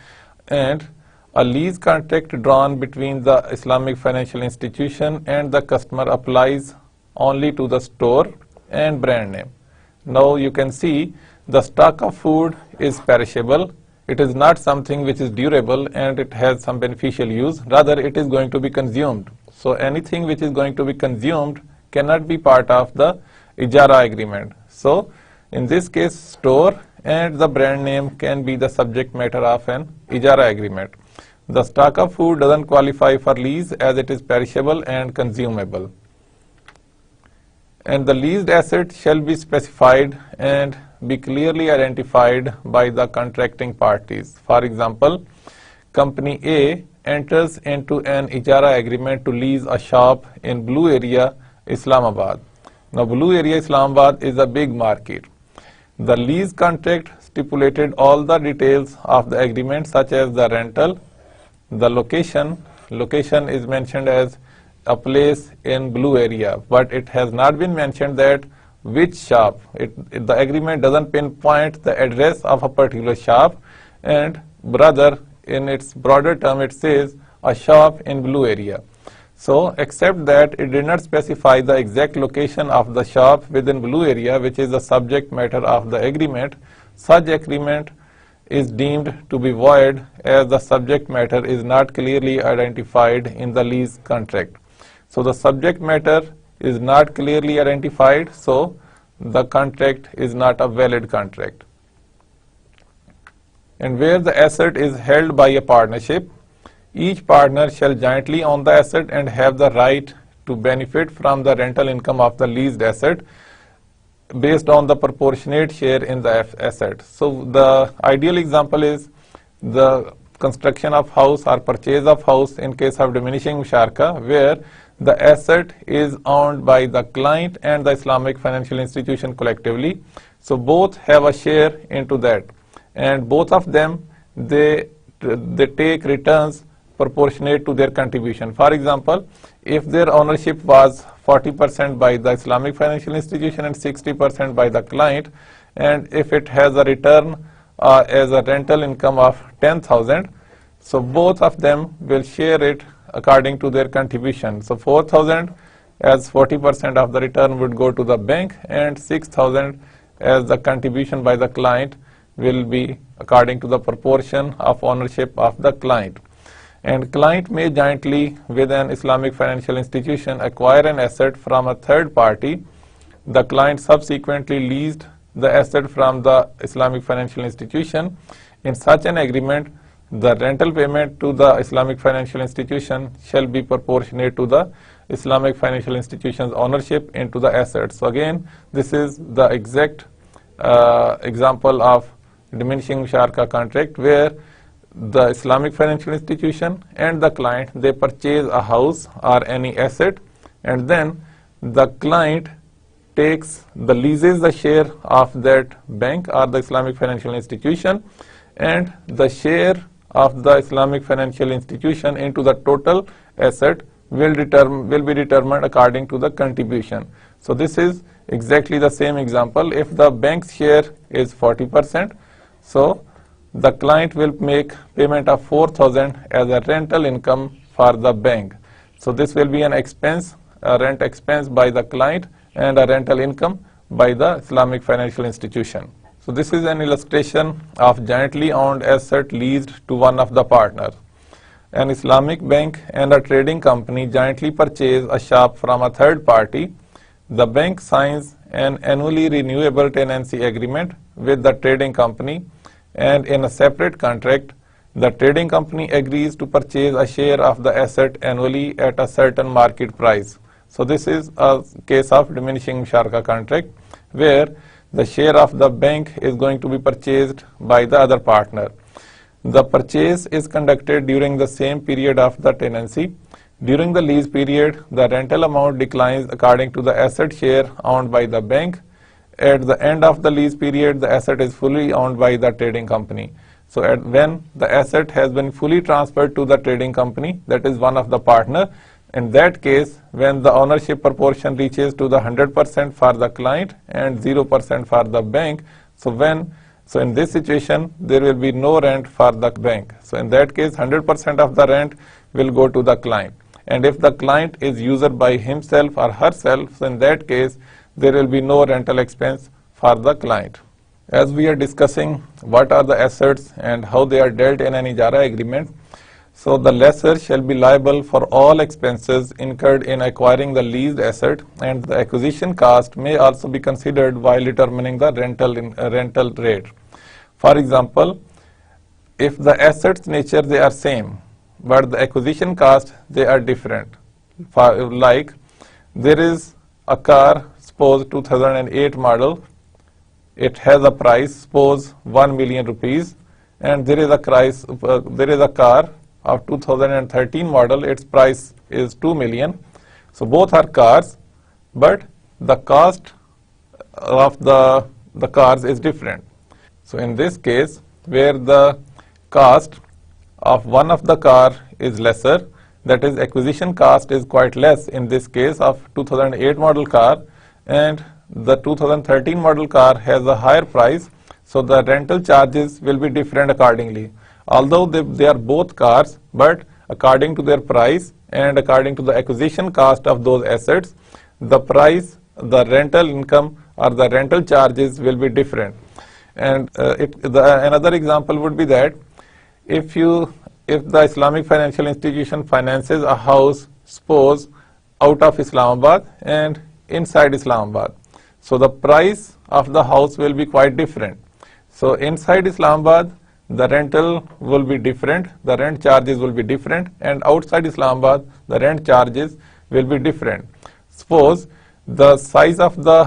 and a lease contract drawn between the Islamic financial institution and the customer applies only to the store and brand name. Now you can see the stock of food is perishable. It is not something which is durable and it has some beneficial use. Rather, it is going to be consumed. So anything which is going to be consumed cannot be part of the Ijara agreement. So in this case, store and the brand name can be the subject matter of an Ijara agreement. The stock of food doesn't qualify for lease as it is perishable and consumable. And the leased asset shall be specified and be clearly identified by the contracting parties. For example, Company A enters into an Ijara agreement to lease a shop in Blue Area, Islamabad. Now, Blue Area, Islamabad is a big market. The lease contract stipulated all the details of the agreement, such as the rental, the location is mentioned as a place in Blue Area, but it has not been mentioned that which shop. The agreement doesn't pinpoint the address of a particular shop, and rather in its broader term it says a shop in Blue Area. So except that it did not specify the exact location of the shop within Blue Area, which is the subject matter of the agreement, such agreement is deemed to be void as the subject matter is not clearly identified in the lease contract. So the subject matter is not clearly identified, so the contract is not a valid contract. And where the asset is held by a partnership, each partner shall jointly own the asset and have the right to benefit from the rental income of the leased asset based on the proportionate share in the asset. So the ideal example is the construction of house or purchase of house in case of diminishing musharaka, where the asset is owned by the client and the Islamic financial institution collectively. So both have a share into that, and both of them they take returns proportionate to their contribution. For example, if their ownership was 40% by the Islamic financial institution and 60% by the client, and if it has a return as a rental income of 10,000, so both of them will share it according to their contribution. So 4,000 as 40% of the return would go to the bank, and 6,000 as the contribution by the client will be according to the proportion of ownership of the client. And client may jointly with an Islamic financial institution acquire an asset from a third party. The client subsequently leased the asset from the Islamic financial institution. In such an agreement, the rental payment to the Islamic financial institution shall be proportionate to the Islamic financial institution's ownership into the assets. So again, this is the exact example of diminishing musharaka contract, where the Islamic financial institution and the client, they purchase a house or any asset, and then the client leases the share of that bank or the Islamic financial institution, and the share of the Islamic financial institution into the total asset will be determined according to the contribution. So this is exactly the same example. If the bank's share is 40%, so the client will make payment of 4,000 as a rental income for the bank. So this will be an expense, a rent expense by the client, and a rental income by the Islamic financial institution. So this is an illustration of jointly owned asset leased to one of the partners. An Islamic bank and a trading company jointly purchase a shop from a third party. The bank signs an annually renewable tenancy agreement with the trading company, and in a separate contract, the trading company agrees to purchase a share of the asset annually at a certain market price. So this is a case of diminishing musharaka contract, where the share of the bank is going to be purchased by the other partner. The purchase is conducted during the same period of the tenancy. During the lease period, the rental amount declines according to the asset share owned by the bank. At the end of the lease period, the asset is fully owned by the trading company. So when the asset has been fully transferred to the trading company, that is one of the partner, in that case, when the ownership proportion reaches to the 100% for the client and 0% for the bank, so in this situation, there will be no rent for the bank. So in that case, 100% of the rent will go to the client. And if the client is user by himself or herself, so in that case, there will be no rental expense for the client. As we are discussing what are the assets and how they are dealt in an ijara agreement, so the lessor shall be liable for all expenses incurred in acquiring the leased asset, and the acquisition cost may also be considered while determining the rental rate. For example, if the assets nature they are same, but the acquisition cost they are different. Like there is a car, suppose 2008 model, it has a price, suppose 1 million rupees, and there is a car of 2013 model, its price is 2 million. So both are cars, but the cost of the cars is different. So in this case, where the cost of one of the car is lesser, that is acquisition cost is quite less in this case of 2008 model car, and the 2013 model car has a higher price, so the rental charges will be different accordingly. Although they are both cars, but according to their price and according to the acquisition cost of those assets, the price, the rental income or the rental charges will be different. And another example would be that if the Islamic financial institution finances a house, suppose out of Islamabad and inside Islamabad, so the price of the house will be quite different. So inside Islamabad, the rental will be different, the rent charges will be different, and outside Islamabad, the rent charges will be different. Suppose the size of the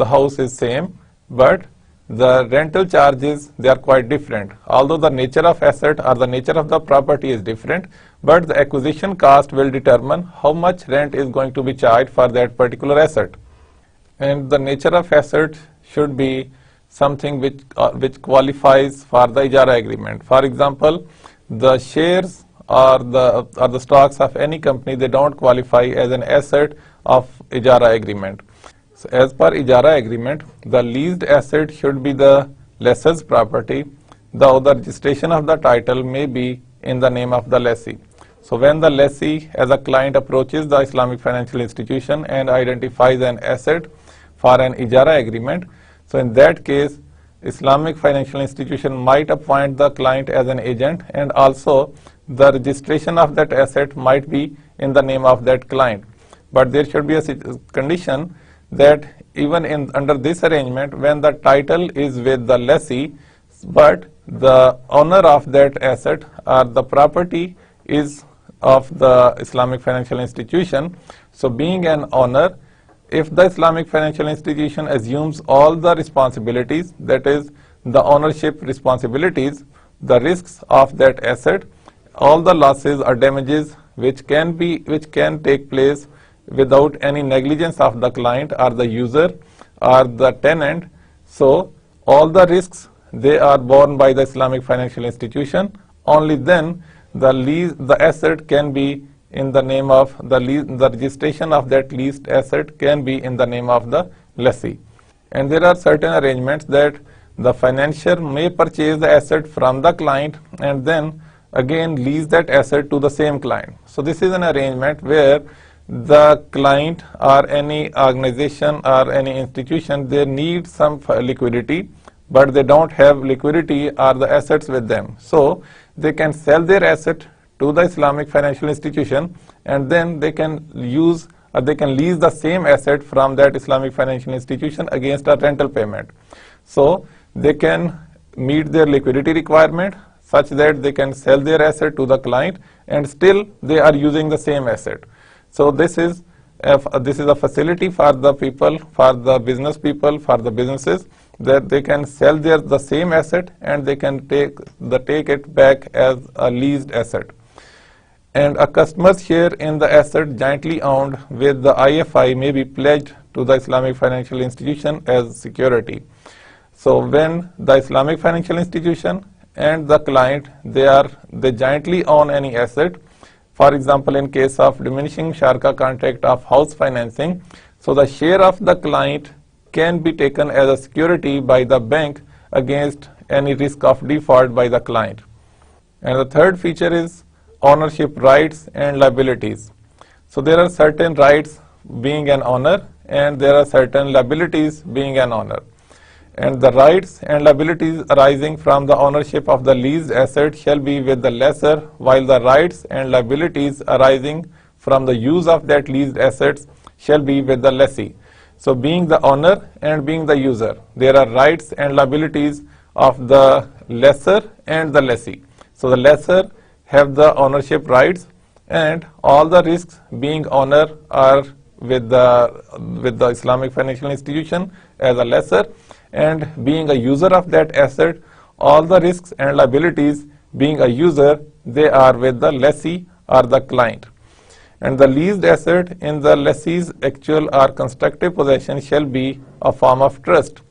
house is same, but the rental charges, they are quite different. Although the nature of asset or the nature of the property is different, but the acquisition cost will determine how much rent is going to be charged for that particular asset. And the nature of asset should be something which qualifies for the ijara agreement. For example, the shares or the stocks of any company, they don't qualify as an asset of ijara agreement. So as per ijara agreement, the leased asset should be the lessor's property, though the registration of the title may be in the name of the lessee. So when the lessee as a client approaches the Islamic financial institution and identifies an asset for an ijara agreement, so in that case, Islamic financial institution might appoint the client as an agent, and also the registration of that asset might be in the name of that client. But there should be a condition that even under this arrangement, when the title is with the lessee, but the owner of that asset or the property is of the Islamic financial institution. So being an owner, if the Islamic financial institution assumes all the responsibilities, that is the ownership responsibilities, the risks of that asset, all the losses or damages which can take place without any negligence of the client or the user or the tenant, so all the risks, they are borne by the Islamic financial institution. Only then the asset can be in the name of the registration of that leased asset can be in the name of the lessee. And there are certain arrangements that the financier may purchase the asset from the client and then again lease that asset to the same client. So this is an arrangement where the client or any organization or any institution, they need some liquidity, but they don't have liquidity or the assets with them. So they can sell their asset to the Islamic financial institution, and then they can use or they can lease the same asset from that Islamic financial institution against a rental payment. So they can meet their liquidity requirement such that they can sell their asset to the client and still they are using the same asset. So this is a facility for the people, for the business people, for the businesses, that they can sell the same asset and they can take it back as a leased asset. And a customer's share in the asset jointly owned with the IFI may be pledged to the Islamic financial institution as security. So when the Islamic financial institution and the client, they jointly own any asset, for example, in case of diminishing Sharka contract of house financing, so the share of the client can be taken as a security by the bank against any risk of default by the client. And the third feature is ownership rights and liabilities. So there are certain rights being an owner and there are certain liabilities being an owner. And the rights and liabilities arising from the ownership of the leased asset shall be with the lessor, while the rights and liabilities arising from the use of that leased assets shall be with the lessee. So being the owner and being the user, there are rights and liabilities of the lessor and the lessee. So the lessor have the ownership rights and all the risks being owner are with the Islamic financial institution as a lessor, and being a user of that asset, all the risks and liabilities being a user, they are with the lessee or the client. And the leased asset in the lessee's actual or constructive possession shall be a form of trust.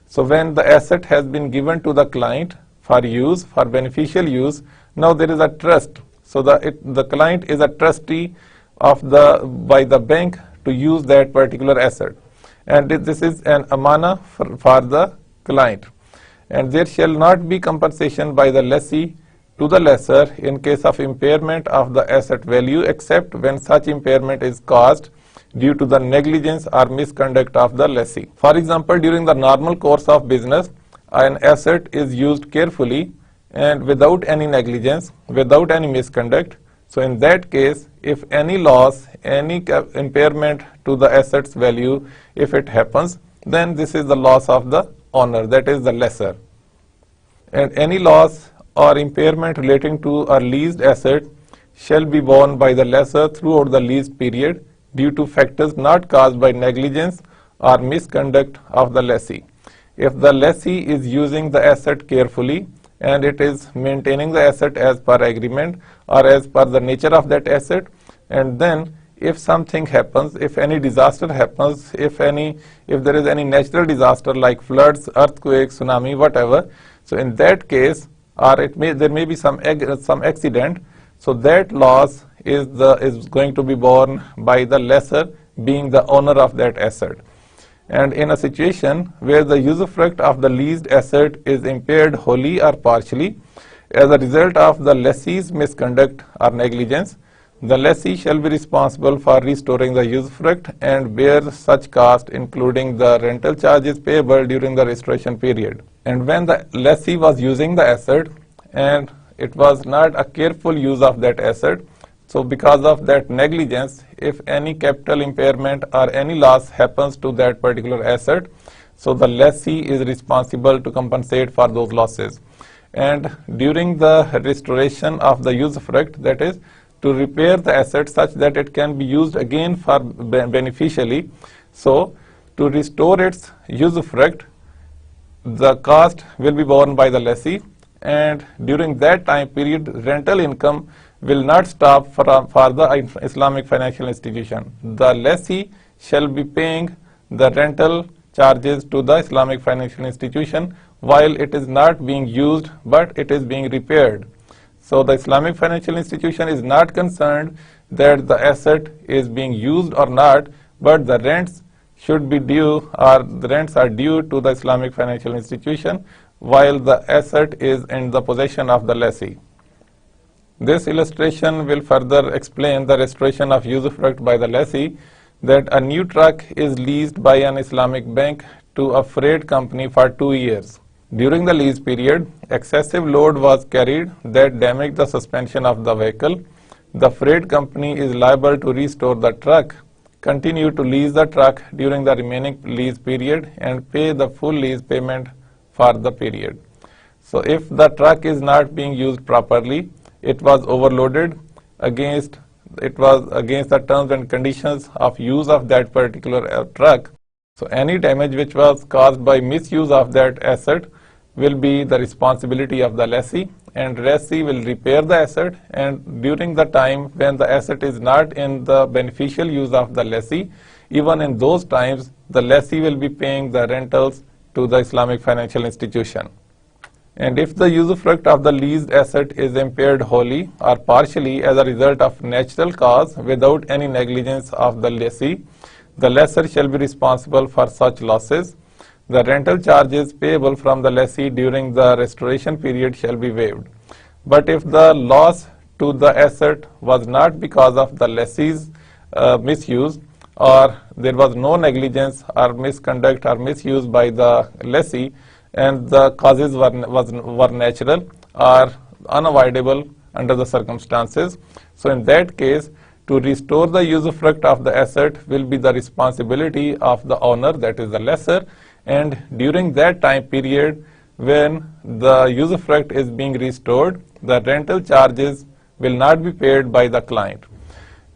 So when the asset has been given to the client for use, for beneficial use, now there is a trust. So the client is a trustee by the bank to use that particular asset. And this is an amana for the client. And there shall not be compensation by the lessee to the lessor in case of impairment of the asset value, except when such impairment is caused due to the negligence or misconduct of the lessee. For example, during the normal course of business, an asset is used carefully and without any negligence, without any misconduct. So in that case, if any loss, any impairment to the asset's value, if it happens, then this is the loss of the owner, that is the lessor. And any loss or impairment relating to a leased asset shall be borne by the lessor throughout the leased period due to factors not caused by negligence or misconduct of the lessee. if the lessee is using the asset carefully and it is maintaining the asset as per agreement or as per the nature of that asset, and then if something happens, if any disaster happens, if there is any natural disaster like floods, earthquake, tsunami, whatever, so in that case, or there may be some accident, so that loss is going to be borne by the lessor, being the owner of that asset. And in a situation where the usufruct of the leased asset is impaired wholly or partially as a result of the lessee's misconduct or negligence, the lessee shall be responsible for restoring the usufruct and bear such cost, including the rental charges payable during the restoration period. And when the lessee was using the asset and it was not a careful use of that asset, so because of that negligence, if any capital impairment or any loss happens to that particular asset, so the lessee is responsible to compensate for those losses. And during the restoration of the usufruct, that is, to repair the asset such that it can be used again for beneficially, so to restore its usufruct, the cost will be borne by the lessee, and during that time period, rental income will not stop for the Islamic financial institution. The lessee shall be paying the rental charges to the Islamic financial institution while it is not being used, but it is being repaired. So the Islamic financial institution is not concerned that the asset is being used or not, but the rents should be due, or the rents are due to the Islamic financial institution while the asset is in the possession of the lessee. This illustration will further explain the restoration of usufruct by the lessee, that a new truck is leased by an Islamic bank to a freight company for 2 years. During the lease period, excessive load was carried that damaged the suspension of the vehicle. The freight company is liable to restore the truck, continue to lease the truck during the remaining lease period, and pay the full lease payment for the period. So if the truck is not being used properly, it was overloaded against the terms and conditions of use of that particular truck. So any damage which was caused by misuse of that asset will be the responsibility of the lessee, and lessee will repair the asset, and during the time when the asset is not in the beneficial use of the lessee, even in those times the lessee will be paying the rentals to the Islamic financial institution. And if the usufruct of the leased asset is impaired wholly or partially as a result of natural cause without any negligence of the lessee, the lessor shall be responsible for such losses. The rental charges payable from the lessee during the restoration period shall be waived. But if the loss to the asset was not because of the lessee's misuse, or there was no negligence or misconduct or misuse by the lessee, and the causes were natural or unavoidable under the circumstances, so in that case, to restore the usufruct of the asset will be the responsibility of the owner, that is the lessor, and during that time period when the usufruct is being restored, the rental charges will not be paid by the client.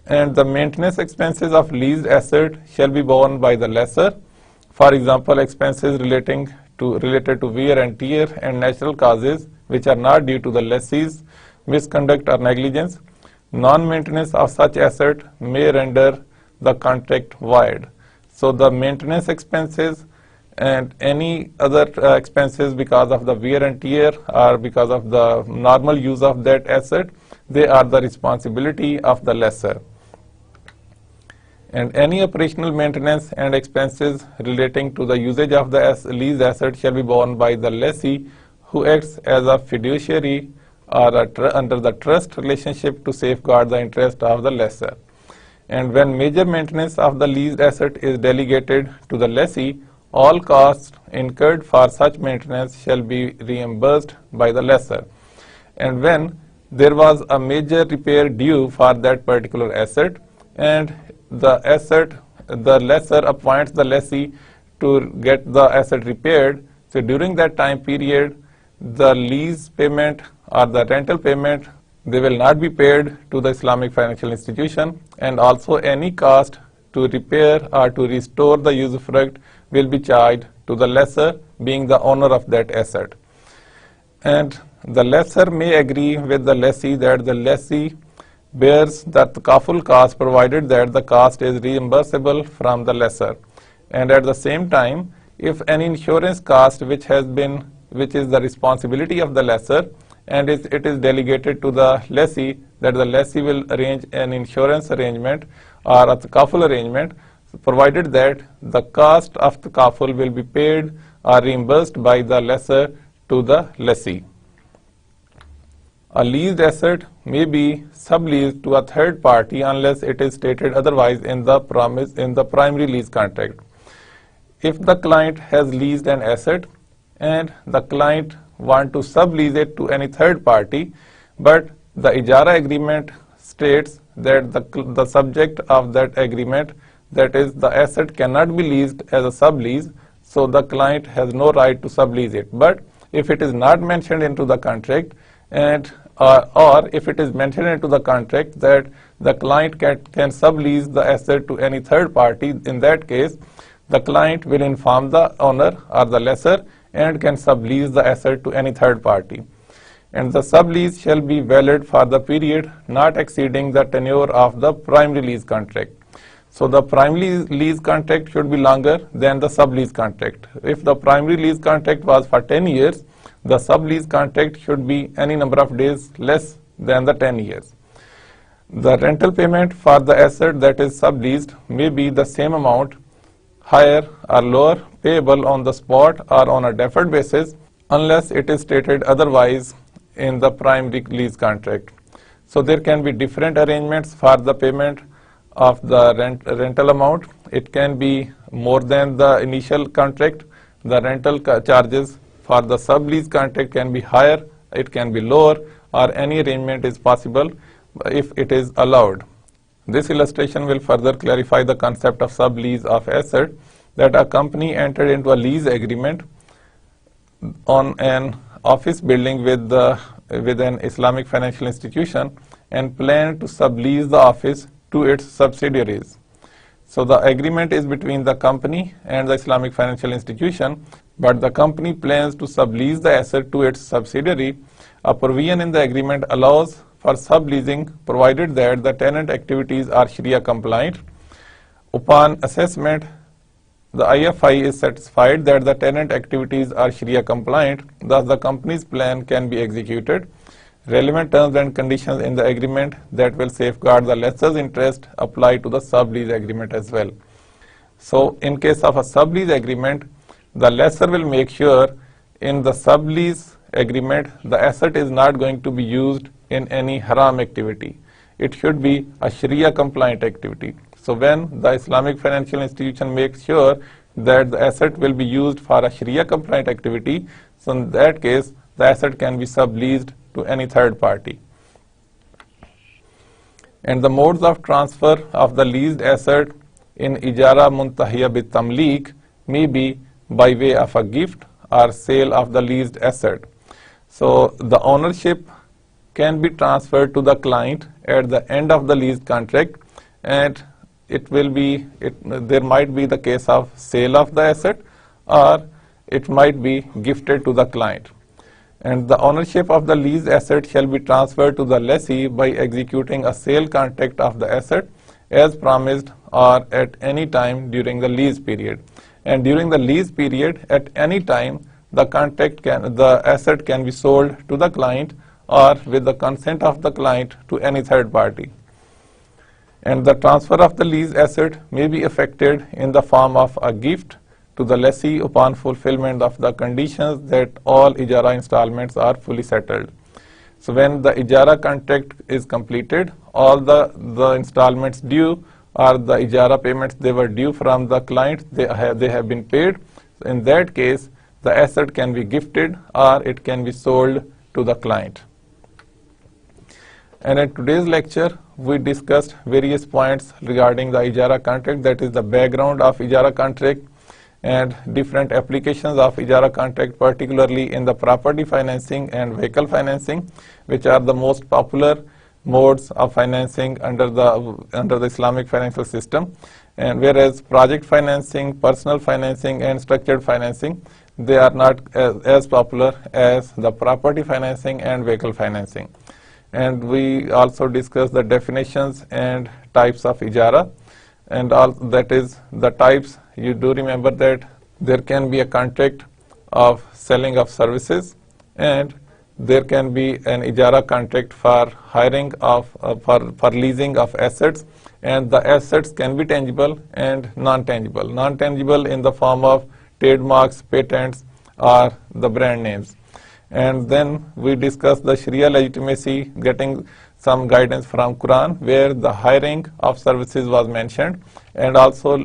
And the maintenance expenses of leased asset shall be borne by the lessor. For example, expenses related to wear and tear and natural causes which are not due to the lessee's misconduct or negligence. Non-maintenance of such asset may render the contract void. So the maintenance expenses and any other expenses because of the wear and tear or because of the normal use of that asset, they are the responsibility of the lessor. And any operational maintenance and expenses relating to the usage of the leased asset shall be borne by the lessee, who acts as a fiduciary or under the trust relationship to safeguard the interest of the lessor. And when major maintenance of the leased asset is delegated to the lessee, all costs incurred for such maintenance shall be reimbursed by the lessor. And when there was a major repair due for that particular asset, and the lessor appoints the lessee to get the asset repaired, so during that time period, the lease payment or the rental payment, they will not be paid to the Islamic financial institution, and also any cost to repair or to restore the usufruct will be charged to the lessor being the owner of that asset. And the lessor may agree with the lessee that the lessee bears the takaful cost provided that the cost is reimbursable from the lessor. And at the same time, if any insurance cost which is the responsibility of the lessor and it is delegated to the lessee, that the lessee will arrange an insurance arrangement or a takaful arrangement, provided that the cost of takaful will be paid or reimbursed by the lessor to the lessee. A leased asset may be subleased to a third party unless it is stated otherwise in the primary lease contract. If the client has leased an asset and the client want to sublease it to any third party, but the ijara agreement states that the subject of that agreement, that is the asset cannot be leased as a sublease, so the client has no right to sublease it. But if it is not mentioned into the contract and or if it is mentioned into the contract that the client can sublease the asset to any third party, in that case the client will inform the owner or the lessor and can sublease the asset to any third party. And the sublease shall be valid for the period not exceeding the tenure of the primary lease contract. So the primary lease contract should be longer than the sublease contract. If the primary lease contract was for 10 years, the sublease contract should be any number of days less than the 10 years. The rental payment for the asset that is subleased may be the same amount, higher or lower, payable on the spot or on a deferred basis, unless it is stated otherwise in the primary lease contract. So there can be different arrangements for the payment of the rental amount. It can be more than the initial contract. The rental charges for the sublease contract can be higher, it can be lower, or any arrangement is possible if it is allowed. This illustration will further clarify the concept of sublease of asset, that a company entered into a lease agreement on an office building with an Islamic financial institution and planned to sublease the office to its subsidiaries. So the agreement is between the company and the Islamic financial institution, but the company plans to sublease the asset to its subsidiary. A provision in the agreement allows for subleasing provided that the tenant activities are Sharia compliant. Upon assessment, the IFI is satisfied that the tenant activities are Sharia compliant, thus the company's plan can be executed. Relevant terms and conditions in the agreement that will safeguard the lessor's interest apply to the sublease agreement as well. So in case of a sublease agreement, the lessor will make sure in the sublease agreement the asset is not going to be used in any haram activity. It should be a Sharia compliant activity. So when the Islamic financial institution makes sure that the asset will be used for a Sharia compliant activity, so in that case the asset can be subleased to any third party. And the modes of transfer of the leased asset in ijara muntahiya bit tamlik may be by way of a gift or sale of the leased asset. So the ownership can be transferred to the client at the end of the lease contract, and there might be the case of sale of the asset, or it might be gifted to the client. And the ownership of the leased asset shall be transferred to the lessee by executing a sale contract of the asset as promised or at any time during the lease period. And during the lease period, at any time, the asset can be sold to the client or with the consent of the client to any third party. And the transfer of the leased asset may be effected in the form of a gift to the lessee upon fulfillment of the conditions that all ijara installments are fully settled. So when the ijara contract is completed, all the installments due or the ijara payments they were due from the client, they have been paid. In that case, the asset can be gifted or it can be sold to the client. And in today's lecture, we discussed various points regarding the ijara contract, that is the background of ijara contract and different applications of ijara contract, particularly in the property financing and vehicle financing, which are the most popular modes of financing under the Islamic financial system. And whereas project financing, personal financing, and structured financing, they are not as popular as the property financing and vehicle financing. And we also discussed the definitions and types of ijara, and that is the types. You do remember that there can be a contract of selling of services, and there can be an ijara contract for hiring of for leasing of assets, and the assets can be tangible and non-tangible. Non-tangible in the form of trademarks, patents, or the brand names. And then we discussed the Sharia legitimacy, getting some guidance from Quran, where the hiring of services was mentioned, and also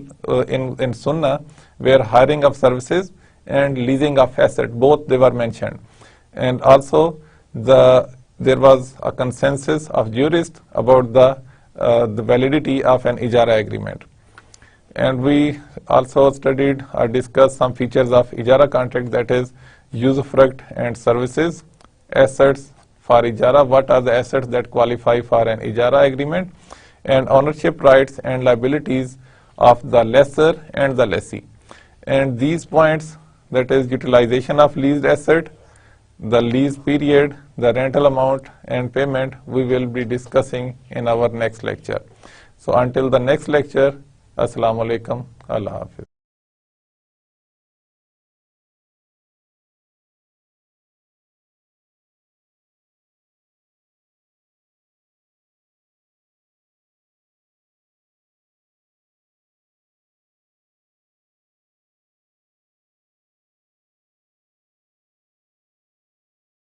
in Sunnah, where hiring of services and leasing of assets, both they were mentioned. And also there was a consensus of jurists about the validity of an ijara agreement. And we also studied or discussed some features of ijara contract, that is usufruct and services, assets for ijara, what are the assets that qualify for an ijara agreement, and ownership rights and liabilities of the lessor and the lessee. And these points, that is utilization of leased asset, the lease period, the rental amount, and payment, we will be discussing in our next lecture. So until the next lecture, Assalamu alaikum, Allah Hafiz.